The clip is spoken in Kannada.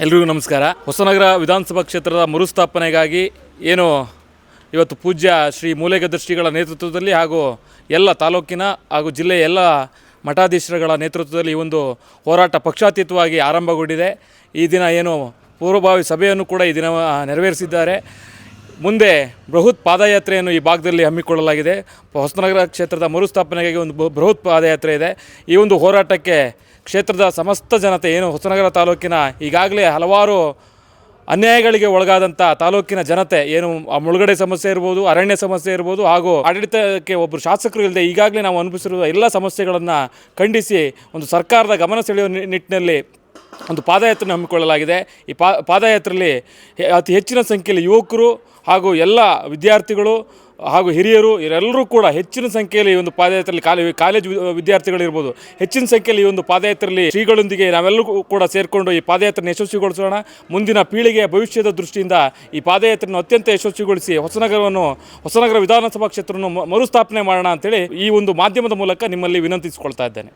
ಎಲ್ರಿಗೂ ನಮಸ್ಕಾರ. ಹೊಸನಗರ ವಿಧಾನಸಭಾ ಕ್ಷೇತ್ರದ ಮರುಸ್ಥಾಪನೆಗಾಗಿ ಏನು ಇವತ್ತು ಪೂಜ್ಯ ಶ್ರೀ ಮೂಲೆಗದ್ದೆ ಶ್ರೀಗಳ ನೇತೃತ್ವದಲ್ಲಿ ಹಾಗೂ ಎಲ್ಲ ತಾಲೂಕಿನ ಹಾಗೂ ಜಿಲ್ಲೆಯ ಎಲ್ಲ ಮಠಾಧೀಶರುಗಳ ನೇತೃತ್ವದಲ್ಲಿ ಈ ಒಂದು ಹೋರಾಟ ಪಕ್ಷಾತೀತವಾಗಿ ಆರಂಭಗೊಂಡಿದೆ. ಈ ದಿನ ಏನು ಪೂರ್ವಭಾವಿ ಸಭೆಯನ್ನು ಕೂಡ ಈ ದಿನ ನೆರವೇರಿಸಿದ್ದಾರೆ. ಮುಂದೆ ಬೃಹತ್ ಪಾದಯಾತ್ರೆಯನ್ನು ಈ ಭಾಗದಲ್ಲಿ ಹಮ್ಮಿಕೊಳ್ಳಲಾಗಿದೆ. ಹೊಸನಗರ ಕ್ಷೇತ್ರದ ಮರುಸ್ಥಾಪನೆಗಾಗಿ ಒಂದು ಬೃಹತ್ ಪಾದಯಾತ್ರೆ ಇದೆ. ಈ ಒಂದು ಹೋರಾಟಕ್ಕೆ ಕ್ಷೇತ್ರದ ಸಮಸ್ತ ಜನತೆ ಏನು ಹೊಸನಗರ ತಾಲೂಕಿನ ಈಗಾಗಲೇ ಹಲವಾರು ಅನ್ಯಾಯಗಳಿಗೆ ಒಳಗಾದಂಥ ತಾಲೂಕಿನ ಜನತೆ ಏನು ಮುಳುಗಡೆ ಸಮಸ್ಯೆ ಇರ್ಬೋದು, ಅರಣ್ಯ ಸಮಸ್ಯೆ ಇರ್ಬೋದು, ಹಾಗೂ ಆಡಳಿತಕ್ಕೆ ಒಬ್ಬರು ಶಾಸಕರು ಇಲ್ಲದೆ ಈಗಾಗಲೇ ನಾವು ಅನುಭವಿಸಿರುವ ಎಲ್ಲ ಸಮಸ್ಯೆಗಳನ್ನು ಖಂಡಿಸಿ ಒಂದು ಸರ್ಕಾರದ ಗಮನ ಸೆಳೆಯುವ ನಿಟ್ಟಿನಲ್ಲಿ ಒಂದು ಪಾದಯಾತ್ರೆ ಹಮ್ಮಿಕೊಳ್ಳಲಾಗಿದೆ. ಈ ಪಾದಯಾತ್ರೆಯಲ್ಲಿ ಅತಿ ಹೆಚ್ಚಿನ ಸಂಖ್ಯೆಯಲ್ಲಿ ಯುವಕರು ಹಾಗೂ ಎಲ್ಲ ವಿದ್ಯಾರ್ಥಿಗಳು ಹಾಗೂ ಹಿರಿಯರು ಇವರೆಲ್ಲರೂ ಕೂಡ ಹೆಚ್ಚಿನ ಸಂಖ್ಯೆಯಲ್ಲಿ ಈ ಒಂದು ಪಾದಯಾತ್ರೆಯಲ್ಲಿ ಕಾಲೇಜು ವಿದ್ಯಾರ್ಥಿಗಳಿರ್ಬೋದು, ಹೆಚ್ಚಿನ ಸಂಖ್ಯೆಯಲ್ಲಿ ಈ ಒಂದು ಪಾದಯಾತ್ರೆಯಲ್ಲಿ ಶ್ರೀಗಳೊಂದಿಗೆ ನಾವೆಲ್ಲರೂ ಕೂಡ ಸೇರಿಕೊಂಡು ಈ ಪಾದಯಾತ್ರೆಯನ್ನು ಯಶಸ್ವಿಗೊಳಿಸೋಣ. ಮುಂದಿನ ಪೀಳಿಗೆಯ ಭವಿಷ್ಯದ ದೃಷ್ಟಿಯಿಂದ ಈ ಪಾದಯಾತ್ರೆಯನ್ನು ಅತ್ಯಂತ ಯಶಸ್ವಿಗೊಳಿಸಿ ಹೊಸನಗರ ವಿಧಾನಸಭಾ ಕ್ಷೇತ್ರವನ್ನು ಮರುಸ್ಥಾಪನೆ ಮಾಡೋಣ ಅಂತೇಳಿ ಈ ಒಂದು ಮಾಧ್ಯಮದ ಮೂಲಕ ನಿಮ್ಮಲ್ಲಿ ವಿನಂತಿಸಿಕೊಳ್ತಾ ಇದ್ದೇನೆ.